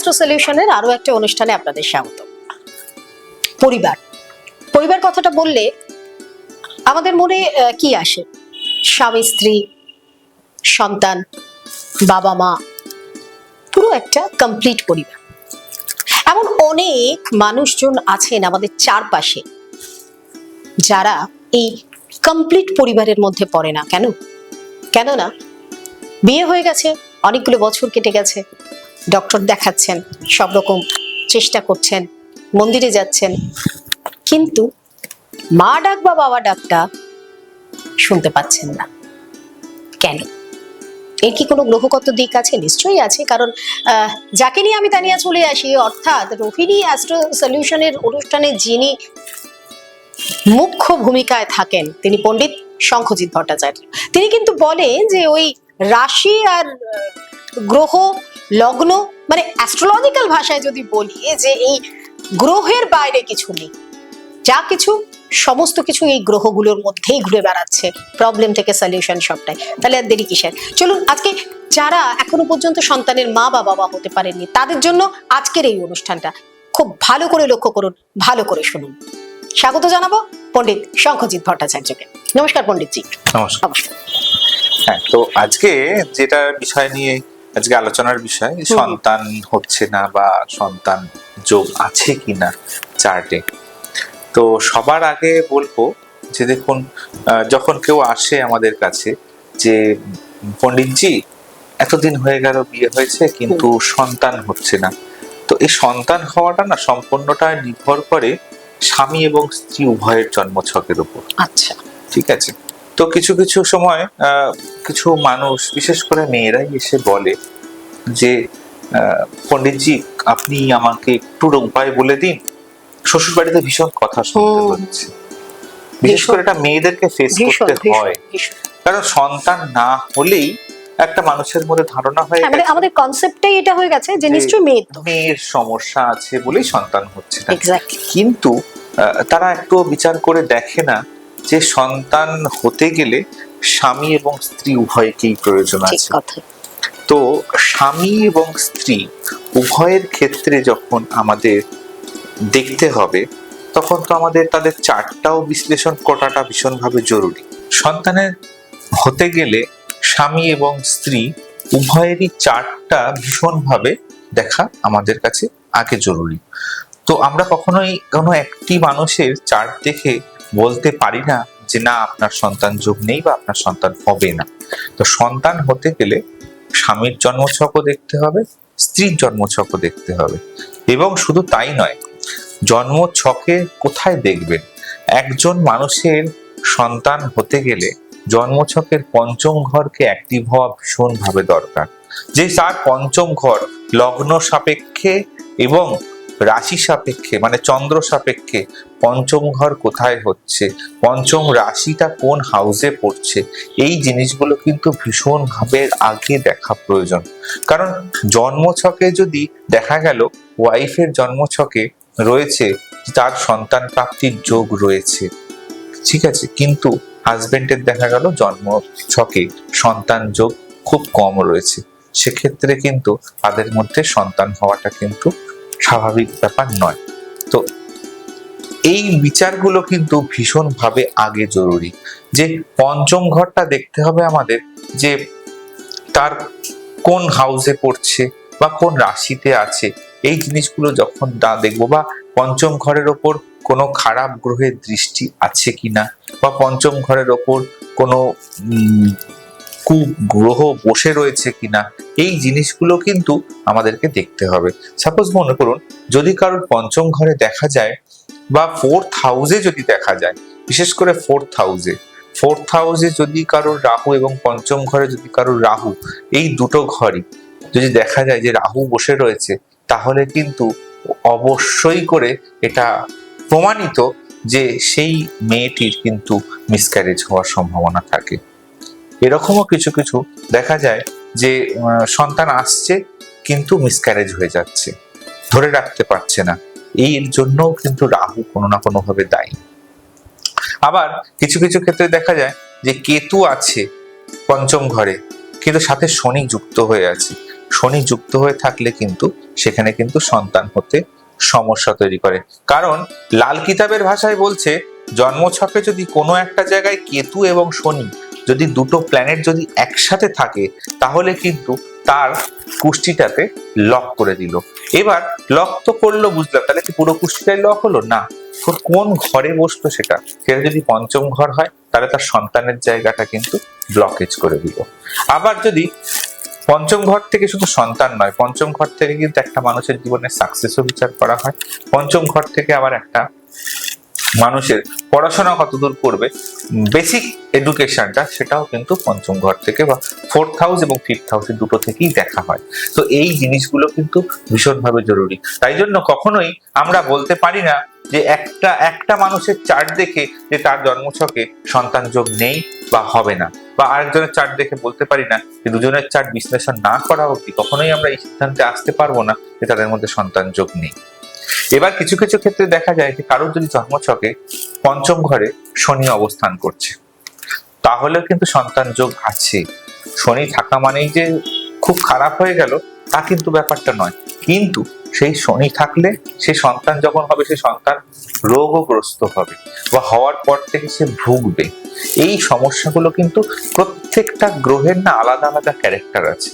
Astro সলিউশনের আরো একটা অনুষ্ঠানে আপনাদের স্বাগত। পরিবার পরিবার কথাটা বললে আমাদের মনে কি আসে? স্বামী স্ত্রী, সন্তান, বাবা মা, পুরো একটা কমপ্লিট পরিবার। এমন অনেক মানুষজন আছেন আমাদের চারপাশে যারা এই কমপ্লিট পরিবারের মধ্যে পড়ে না। কেননা বিয়ে হয়ে গেছে, অনেকগুলো বছর কেটে গেছে, ডক্টর দেখাচ্ছেন, সব রকম চেষ্টা করছেন, মন্দিরে যাচ্ছেন, কিন্তু মা ডাক বা বাবা ডাকটা শুনতে পাচ্ছেন না। কেন? এর কি কোনো গ্রহগত দিক আছে? নিশ্চয়ই আছে, কারণ যাকে নিয়ে আমি তানিয়া চলে আসি, অর্থাৎ রোহিণী অ্যাস্ট্রো সলিউশনের অনুষ্ঠানে যিনি মুখ্য ভূমিকায় থাকেন তিনি পণ্ডিত শঙ্খজিৎ ভট্টাচার্য। তিনি কিন্তু বলেন যে ওই রাশি আর গ্রহ লগ্ন, মানে অ্যাস্ট্রোলজিক্যাল ভাষায় যদি বলি যে এই গ্রহের বাইরে কিছু নেই, যা কিছু সমস্ত কিছু এই গ্রহগুলোর মধ্যেই ঘুরে বেড়াচ্ছে, প্রবলেম থেকে সলিউশন সবটাই। তাহলে আর দেরি কিসের? চলুন, আজকে যারা এখনো পর্যন্ত সন্তানের মা বা বাবা হতে পারেননি তাদের জন্য আজকের এই অনুষ্ঠানটা খুব ভালো করে লক্ষ্য করুন, ভালো করে শুনুন। স্বাগত জানাবো পণ্ডিত শঙ্খজিৎ ভট্টাচার্যকে। নমস্কার পণ্ডিতজি। নমস্কার। হ্যাঁ, তো আজকে যেটা বিষয় নিয়ে আজকে আলোচনার বিষয়, সন্তান হচ্ছে না বা সন্তান যোগ আছে কিনা চার্টে। তো সবার আগে বলবো যে দেখুন, যখন কেউ আসে আমাদের কাছে যে পণ্ডিতজি এতদিন হয়ে গেল বিয়ে হয়েছে কিন্তু সন্তান হচ্ছে না, তো এই সন্তান হওয়াটা না সম্পূর্ণটা নির্ভর করে স্বামী এবং স্ত্রী উভয়ের জন্মছকের উপর। আচ্ছা, ঠিক আছে। তো কিছু কিছু সময় কিছু মানুষ, বিশেষ করে মেয়েরাই এসে বলে যে পণ্ডিতজি আপনি আমাকে একটু উপায় বলে দিন, শ্বশুর বাড়িতে ভীষণ কথা শুনতে হচ্ছে। বিশেষ করে এটা মেয়েদেরকে ফেস করতে হয়, কারণ সন্তান না হলেই একটা মানুষের মধ্যে ধারণা হয়ে গেছে, আমাদের কনসেপ্টটাই এটা হয়ে গেছে যে নিশ্চয়ই মেয়ের সমস্যা আছে বলেই সন্তান হচ্ছে না। এক্স্যাক্টলি। কিন্তু তারা একটু বিচার করে দেখে না যে সন্তান হতে গেলে স্বামী এবং স্ত্রী উভয়কেই প্রয়োজন আছে। তো স্বামী এবং স্ত্রী উভয়ের ক্ষেত্রে যখন আমাদের দেখতে হবে, তখন তো আমাদের তাদের চার্টটাও বিশ্লেষণ করাটা ভীষণভাবে জরুরি। সন্তানের হতে গেলে স্বামী এবং স্ত্রী উভয়েরই চার্টটা ভীষণভাবে দেখা আমাদের কাছে আগে জরুরি। তো আমরা কখনোই কোনো একটি মানুষের চার্ট দেখে বলতে পারি না যে না আপনার সন্তান যোগ নেই বা আপনার সন্তান হবে না। তো সন্তান হতে গেলে স্বামীর জন্মছকও দেখতে হবে, স্ত্রীর জন্মছকও দেখতে হবে। এবং শুধু তাই নয়, জন্মছকে কোথায় দেখবেন? একজন মানুষের সন্তান হতে গেলে জন্মছকের পঞ্চম ঘরকে অ্যাক্টিভ হওয়া ভীষণভাবে দরকার। যে তার পঞ্চম ঘর লগ্ন সাপেক্ষে এবং রাশি সাপেক্ষে, মানে চন্দ্র সাপেক্ষে পঞ্চম ঘর কোথায় হচ্ছে, পঞ্চম রাশিটা কোন হাউসে পড়ছে, এই জিনিসগুলো কিন্তু ভীষণভাবে আগে দেখা প্রয়োজন। কারণ জন্মছকে যদি দেখা গেল ওয়াইফের জন্মছকে রয়েছে তার সন্তান প্রাপ্তির যোগ রয়েছে, ঠিক আছে, কিন্তু হাজবেন্ডের দেখা গেল জন্ম ছকে সন্তান যোগ খুব কম রয়েছে, সেক্ষেত্রে কিন্তু তাদের মধ্যে সন্তান হওয়াটা কিন্তু স্বাভাবিক ব্যাপার নয়। তো এই বিচারগুলো কিন্তু ভীষণভাবে আগে জরুরি। যে পঞ্চম ঘরটা দেখতে হবে আমাদের, যে তার কোন হাউসে পড়ছে বা কোন রাশিতে আছে, এই জিনিসগুলো যখন দেখবো, বা পঞ্চম ঘরের ওপর কোনো খারাপ গ্রহের দৃষ্টি আছে কিনা, বা পঞ্চম ঘরের ওপর কোনো কুগ্রহ বসে রয়েছে কিনা, এই জিনিসগুলো কিন্তু আমাদেরকে দেখতে হবে। সাপোজ মনে করুন যদি কারোর পঞ্চম ঘরে দেখা যায় বা ফোর্থ হাউসে যদি দেখা যায়, বিশেষ করে ফোর্থ হাউসে যদি কারোর রাহু এবং পঞ্চম ঘরে যদি কারোর রাহু, এই দুটো ঘরই যদি দেখা যায় যে রাহু বসে রয়েছে, তাহলে কিন্তু অবশ্যই করে এটা প্রমাণিত যে সেই মেয়েটির কিন্তু মিসক্যারেজ হওয়ার সম্ভাবনা থাকে। এরকমও কিছু কিছু দেখা যায় যে সন্তান আসছে কিন্তু মিসক্যারেজ হয়ে যাচ্ছে, ধরে রাখতে পারছে না, এর জন্যও কিন্তু রাহু কোনো না কোনো ভাবে দায়ী। আবার কিছু কিছু ক্ষেত্রে দেখা যায় যে কেতু আছে পঞ্চম ঘরে কিন্তু সাথে শনি যুক্ত হয়ে আছে, শনি যুক্ত হয়ে থাকলে কিন্তু সেখানে কিন্তু সন্তান হতে সমস্যা তৈরি করে। কারণ লাল কিতাবের ভাষায় বলছে জন্মছকে যদি কোনো একটা জায়গায় কেতু এবং শনি যদি দুটো প্ল্যানেট যদি একসাথে থাকে তাহলে কিন্তু তার কুষ্টিটাতে লক করে দিল। এবার লক তো করলো বুঝলাম, তাহলে কি পুরো কুষ্টিটাই লক হলো? না, কোন ঘরে বসতো সেটা যদি পঞ্চম ঘর হয় তাহলে তার সন্তানের জায়গাটা কিন্তু ব্লকেজ করে দিল। আবার যদি পঞ্চম ঘর থেকে শুধু সন্তান নয়, পঞ্চম ঘর থেকে কিন্তু একটা মানুষের জীবনে সাকসেসও বিচার করা হয়। পঞ্চম ঘর থেকে আবার একটা মানুষের পড়াশোনা কতদূর করবে, বেসিক এডুকেশনটা, সেটাও কিন্তু পঞ্চম ঘর থেকে বা 4th হাউস এবং 5th হাউসের দুটো থেকেই দেখা হয়। তো এই জিনিসগুলো কিন্তু ভীষণভাবে জরুরি। তাই জন্য কখনোই আমরা বলতে পারি না যে একটা মানুষের চার্ট দেখে যে তার জন্মছকে সন্তান যোগ নেই বা হবে না, বা আরেকজনের চার্ট দেখে বলতে পারি না যে দুজনের চার্ট বিশ্লেষণ না করা অবধি কখনোই আমরা এই সিদ্ধান্তে আসতে পারবো না যে তাদের মধ্যে সন্তান যোগ নেই। এবার কিছু কিছু ক্ষেত্রে দেখা যায় যে কারোর যদি জন্মছকে পঞ্চম ঘরে শনি অবস্থান করছে তাহলেও কিন্তু সন্তান যোগ আছে। শনি থাকা মানেই যে খুব খারাপ হয়ে গেল তা কিন্তু ব্যাপারটা নয়, কিন্তু সেই শনি থাকলে সে সন্তান যখন হবে সে সন্তান রোগগ্রস্ত হবে বা হওয়ার পর থেকে সে ভুগবে। এই সমস্যাগুলো কিন্তু প্রত্যেকটা গ্রহের না আলাদা আলাদা ক্যারেক্টার আছে।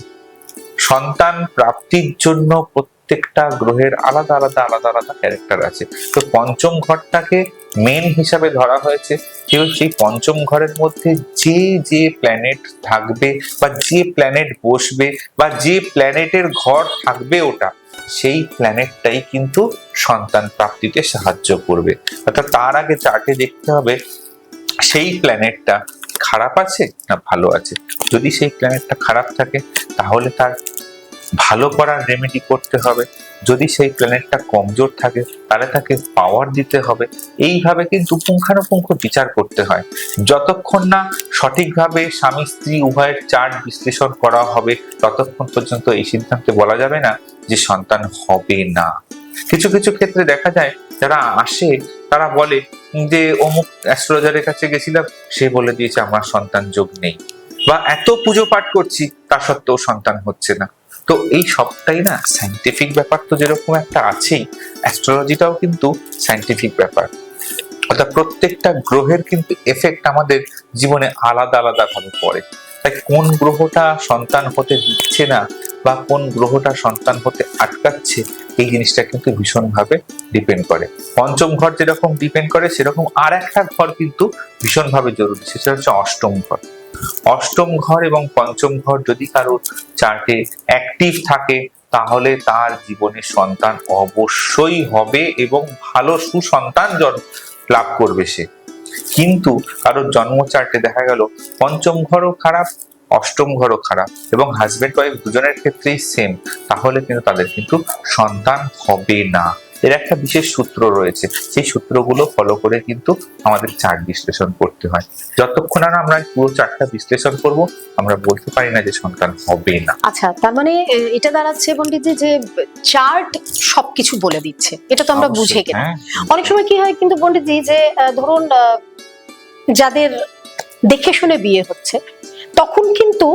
সন্তান প্রাপ্তির জন্য প্রত্যেকটা গ্রহের আলাদা আলাদা আলাদা আলাদা ক্যারেক্টার আছে। তো পঞ্চম ঘরটাকে মেন হিসাবে ধরা হয়েছে যে সেই পঞ্চম ঘরের মধ্যে যে যে প্ল্যানেট থাকবে বা যে প্ল্যানেট বসবে বা যে প্ল্যানেটের ঘর থাকবে ওটা, সেই প্ল্যানেটটাই কিন্তু সন্তান প্রাপ্তিতে সাহায্য করবে। অর্থাৎ তার আগে চার্টে দেখতে হবে সেই প্ল্যানেটটা খারাপ আছে না ভালো আছে। যদি সেই প্ল্যানেটটা খারাপ থাকে তাহলে তার ভালো করার রেমেডি করতে হবে। যদি সেই প্ল্যানেটটা কমজোর থাকে তাহলে তাকে পাওয়ার দিতে হবে। এইভাবে কিন্তু পুঙ্খানুপুঙ্খ বিচার করতে হয়। যতক্ষণ না সঠিকভাবে স্বামী স্ত্রী উভয়ের চার্ট বিশ্লেষণ করা হবে ততক্ষণ পর্যন্ত এই সিদ্ধান্তে বলা যাবে না যে সন্তান হবে না। কিছু কিছু ক্ষেত্রে দেখা যায় যারা আসে তারা বলে যে অমুক অ্যাস্ট্রোলজারের কাছে গেছিলাম, সে বলে দিয়েছে আমার সন্তান যোগ নেই, বা এত পুজো পাঠ করছি তা সত্ত্বেও সন্তান হচ্ছে না। তো এই সবটাই না সাইন্টিফিক ব্যাপার, তো যেরকম একটা আছেই অ্যাস্ট্রোলজিটাও কিন্তু সাইন্টিফিক ব্যাপার। অর্থাৎ প্রত্যেকটা গ্রহের কিন্তু এফেক্ট আমাদের জীবনে আলাদা আলাদা ভাবে পড়ে। তাই কোন গ্রহটা সন্তান হতে দিচ্ছে না বা কোন গ্রহটা সন্তান হতে আটকাচ্ছে এই জিনিসটা কিন্তু ভীষণভাবে ডিপেন্ড করে। পঞ্চম ঘর যেরকম ডিপেন্ড করে সেরকম আর একটা ঘর কিন্তু ভীষণভাবে জরুরি, সেটা হচ্ছে অষ্টম ঘর। অষ্টম ঘর এবং পঞ্চম ঘর যদি কারোর চার্টে অ্যাক্টিভ থাকে তাহলে তার জীবনে সন্তান অবশ্যই হবে এবং ভালো সুসন্তান লাভ করবে সে। কিন্তু কারোর জন্ম চার্টে দেখা গেল পঞ্চম ঘরও খারাপ, অষ্টম ঘরও খারাপ এবং হাজবেন্ড ওয়াইফ দুজনের ক্ষেত্রেই সেম, তাহলে কিন্তু তাদের কিন্তু সন্তান হবে না। এর একটা বিশেষ সূত্র রয়েছে, সেই সূত্রগুলো ফলো করে কিন্তু আমাদের চার্ট বিশ্লেষণ করতে হয়। যতক্ষণ না আমরা পুরো চার্টটা বিশ্লেষণ করব আমরা বলতে পারি না যে সন্তান হবে না। আচ্ছা, তার মানে এটা দাঁড়াচ্ছে পণ্ডিতজি যে চার্ট সবকিছু বলে দিচ্ছে, এটা তো আমরা বুঝে গেলাম। অনেক সময় কি হয় কিন্তু পণ্ডিতজি যে ধরুন যাদের দেখে শুনে বিয়ে হচ্ছে তখন কিন্তু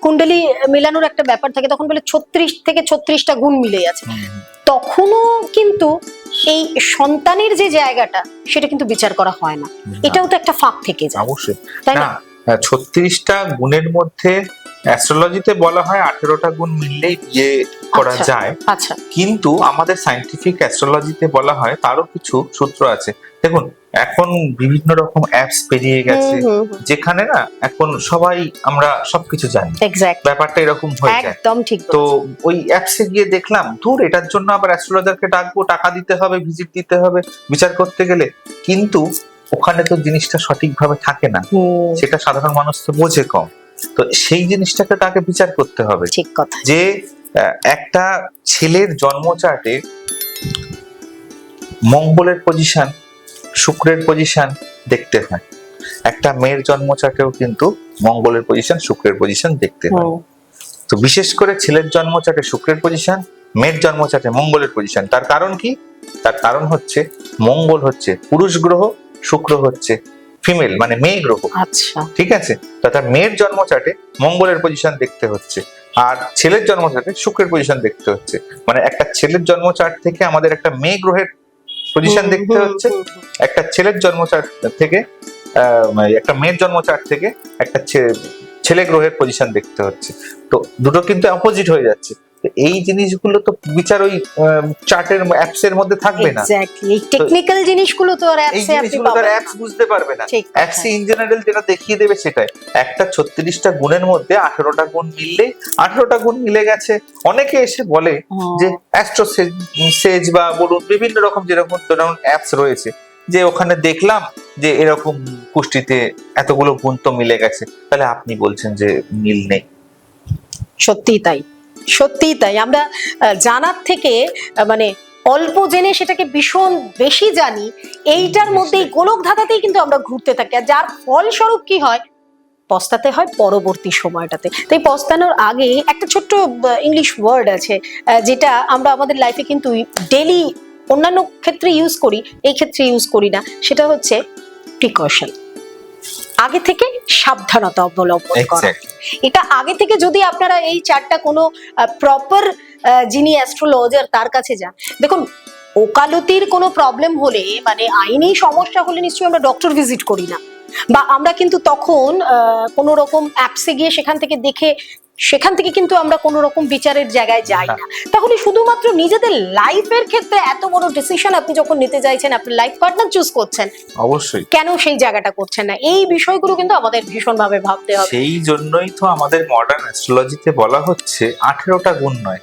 কুণ্ডলী মিলানোর একটা ব্যাপার থাকে, তখন বলে 36 থেকে 36টা গুণ মিলে আছে, তখনও কিন্তু এই সন্তানের যে জায়গাটা সেটা কিন্তু বিচার করা হয় না। এটাও তো একটা ফাঁক থেকে যায়। অবশ্যই, তাই না? 36টা গুণের মধ্যে অ্যাস্ট্রোলজিতে বলা হয় 18টা গুণ মিললেই বিয়ে করা যায়। আচ্ছা, কিন্তু আমাদের সায়েন্টিফিক অ্যাস্ট্রোলজিতে বলা হয় তারও কিছু সূত্র আছে। দেখুন এখন বিভিন্ন রকম অ্যাপস বেরিয়ে গেছে যেখানে না এখন সবাই আমরা সবকিছু জানি, ব্যাপারটা এরকম হয়ে যায়। একদম ঠিক। তো ওই অ্যাপসে গিয়ে দেখলাম ধুর এটার জন্য আবার অ্যাস্ট্রোলজারকে ডাকবো, টাকা দিতে হবে, ভিজিট দিতে হবে বিচার করতে গেলে, কিন্তু ওখানে তো জিনিসটা সঠিকভাবে থাকে না, সেটা সাধারণ মানুষ তো বোঝে কম। তো সেই জিনিসটাকে তাকে বিচার করতে হবে। ঠিক কথা। যে একটা ছেলের জন্ম চার্টে মঙ্গলের পজিশন, শুক্রের পজিশন দেখতে হয়, একটা মেয়ের জন্ম চার্টেও কিন্তু মঙ্গলের পজিশন, শুক্রের পজিশন দেখতে হয়। তো বিশেষ করে ছেলের জন্ম চার্টে শুক্রের পজিশন, মেয়ের জন্ম চার্টে মঙ্গলের পজিশন। তার কারণ কি? তার কারণ হচ্ছে মঙ্গল হচ্ছে পুরুষ গ্রহ, শুক্র হচ্ছে ফিমেল মানে মেয়ে গ্রহ। আচ্ছা, ঠিক আছে, তার মেয়ের জন্ম চার্টে মঙ্গলের পজিশন দেখতে হচ্ছে। আর ছেলের জন্ম চার্টে শুক্রের পজিশন দেখতে হচ্ছে, মানে একটা ছেলের জন্ম চার্ট থেকে আমাদের একটা মেয়ে গ্রহের পজিশন দেখতে হচ্ছে, একটা ছেলের জন্ম চার্ট থেকে একটা মেয়ের জন্ম চার্ট থেকে একটা ছেলে গ্রহের পজিশন দেখতে হচ্ছে। তো দুটো কিন্তু অপোজিট হয়ে যাচ্ছে। এই জিনিসগুলো তো বিচার ওই চার্টের অ্যাপস এর মধ্যে থাকবে না। এক্স্যাক্টলি, এই টেকনিক্যাল জিনিসগুলো তো আর অ্যাপসে আপনি পাবেন না, অ্যাপস বুঝতে পারবে না। ঠিক অ্যাপস ইন জেনারেল যেটা দেখিয়ে দেবে সেটাই। একটা 36টা গুণের মধ্যে 18টা গুণ মিললে 18টা গুণ মিলে গেছে। অনেকে এসে বলে যে অ্যাস্ট্রো সেজ বা বলুন বিভিন্ন রকম যেরকম ধরুন অ্যাপস রয়েছে, যে ওখানে দেখলাম যে এরকম কুষ্টিতে এতগুলো গুণ তো মিলে গেছে, তাহলে আপনি বলছেন যে মিল নেই। সত্যিই তাই, সত্যিই তাই। আমরা জানার থেকে মানে অল্প জেনে সেটাকে ভীষণ বেশি জানি, এইটার মধ্যেই গোলক ধাঁধাতেই কিন্তু আমরা ঘুরতে থাকি। আর যার ফলস্বরূপ কি হয়, পস্তাতে হয় পরবর্তী সময়টাতে। তাই পস্তানোর আগে একটা ছোট্ট ইংলিশ ওয়ার্ড আছে যেটা আমরা আমাদের লাইফে কিন্তু ডেলি অন্যান্য ক্ষেত্রে ইউজ করি, এই ক্ষেত্রে ইউজ করি না, সেটা হচ্ছে প্রিকশন। আগে থেকে সাবধানতা অবলম্বন করা। এটা আগে থেকে যদি আপনারা এই চারটা কোনো প্রপার যিনি অ্যাস্ট্রোলজার তার কাছে যান, দেখুন ওকালতির কোনো প্রবলেম হলে মানে আইনি সমস্যা হলে নিশ্চয়ই আমরা ডক্টর ভিজিট করি না, বা আমরা কিন্তু তখন কোনো রকম অ্যাপসে গিয়ে সেখান থেকে দেখে সেখান থেকে কিন্তু আমরা কোনো রকম বিচারের জায়গায় যাই না। তাহলে শুধুমাত্র নিজেদের লাইফের ক্ষেত্রে এত বড় ডিসিশন আপনি যখন নিতে চাইছেন, আপনি লাইফ পার্টনার চুজ করছেন, অবশ্যই কেন সেই জায়গাটা করছেন না, এই বিষয়গুলো কিন্তু আমাদের ভীষণভাবে ভাবতে হবে। সেই জন্যই তো আমাদের মডার্ন অ্যাস্ট্রোলজিতে বলা হচ্ছে 18টা গুণ নয়,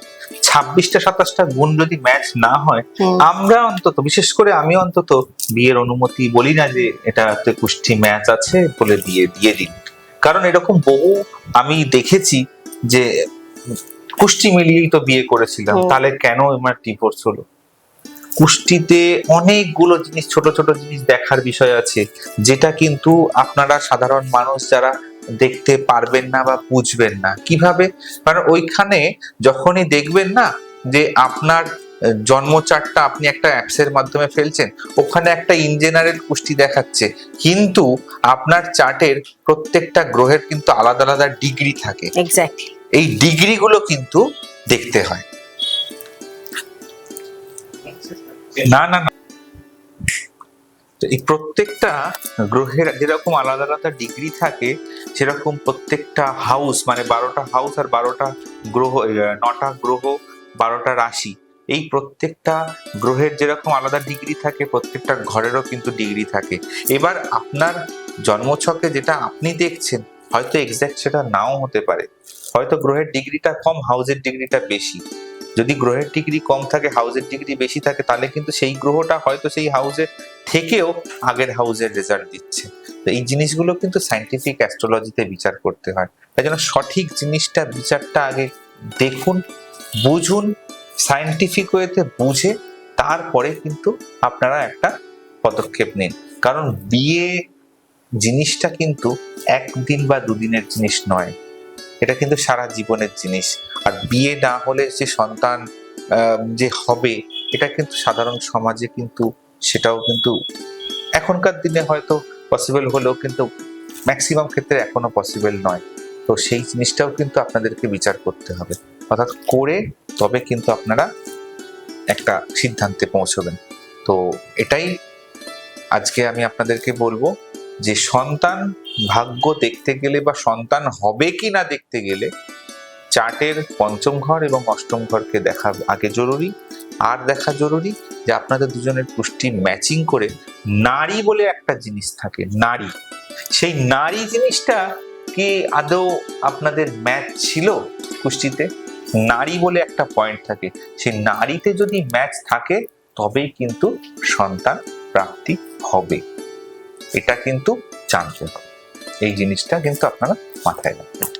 26টা 27টা গুণ যদি ম্যাচ না হয়, আমরা অন্তত, বিশেষ করে আমি অন্তত বিয়ের অনুমতি বলি না যে এটাতে কুষ্টি ম্যাচ আছে বলে দিয়ে দিন। কারণ এরকম বহু আমি দেখেছি যে কুষ্টি মিলিয়েই তো বিয়ে করেছিলাম, তাহলে কেন আমার ডিভোর্স হলো? কুষ্টিতে অনেকগুলো জিনিস, ছোট ছোট জিনিস দেখার বিষয় আছে, যেটা কিন্তু আপনারা সাধারণ মানুষ যারা দেখতে পারবেন না বা বুঝবেন না। কিভাবে? কারণ ওইখানে যখনই দেখবেন না যে আপনার জন্ম চার্টটা আপনি একটা অ্যাপসের মাধ্যমে ফেলছেন, ওখানে একটা ইন জেনারেল কুষ্টি দেখাচ্ছে, কিন্তু আপনার চার্টের প্রত্যেকটা গ্রহের কিন্তু আলাদা আলাদা ডিগ্রি থাকে। এক্স্যাক্টলি, এই ডিগ্রিগুলো কিন্তু দেখতে হয়। না না না, এই প্রত্যেকটা গ্রহের যেরকম আলাদা আলাদা ডিগ্রি থাকে, সেরকম প্রত্যেকটা হাউস, মানে 12টা হাউস আর 12টা গ্রহ, 9টা গ্রহ, 12টা রাশি, এই প্রত্যেকটা গ্রহের যেরকম আলাদা ডিগ্রি থাকে, প্রত্যেকটা ঘরেরও কিন্তু ডিগ্রি থাকে। এবার আপনার জন্মছকে যেটা আপনি দেখছেন হয়তো এক্সাক্ট সেটা নাও হতে পারে, হয়তো গ্রহের ডিগ্রিটা কম, হাউসের ডিগ্রিটা বেশি। যদি গ্রহের ডিগ্রি কম থাকে, হাউসের ডিগ্রি বেশি থাকে, তাহলে কিন্তু সেই গ্রহটা হয়তো সেই হাউসের থেকেও আগের হাউসের রেজাল্ট দিচ্ছে। তো এই জিনিসগুলো কিন্তু সায়েন্টিফিক অ্যাস্ট্রোলজিতে বিচার করতে হয়। তাই জন্য সঠিক জিনিসটা, বিচারটা আগে দেখুন, বুঝুন, সায়েন্টিফিক ওয়েতে বুঝে তারপরে কিন্তু আপনারা একটা পদক্ষেপ নিন। কারণ বিয়ে জিনিসটা কিন্তু একদিন বা দুদিনের জিনিস নয়, এটা কিন্তু সারা জীবনের জিনিস। আর বিয়ে না হলে যে সন্তান যে হবে, এটা কিন্তু সাধারণ সমাজে কিন্তু সেটাও কিন্তু এখনকার দিনে হয়তো পসিবল হলেও কিন্তু ম্যাক্সিমাম ক্ষেত্রে এখনো পসিবল নয়। তো সেই জিনিসটাও কিন্তু আপনাদেরকে বিচার করতে হবে, অর্থাৎ করে তবে কিন্তু আপনারা একটা সিদ্ধান্তে পৌঁছবেন। তো এটাই আজকে আমি আপনাদেরকে বলবো যে সন্তান ভাগ্য দেখতে গেলে বা সন্তান হবে কি না দেখতে গেলে চার্টের পঞ্চম ঘর এবং অষ্টম ঘরকে দেখা আগে জরুরি। আর দেখা জরুরি যে আপনাদের দুজনের পুষ্টি ম্যাচিং করে নারী বলে একটা জিনিস থাকে, নারী, সেই নারী জিনিসটা কি আদৌ আপনাদের ম্যাচ ছিল পুষ্টিতে? নারী বলে একটা পয়েন্ট থাকে, সেই নারীতে যদি ম্যাচ থাকে তবেই কিন্তু সন্তান প্রাপ্তি হবে। এটা কিন্তু জানতে হবে, এই জিনিসটা কিন্তু আপনারা মাথায় রাখবেন।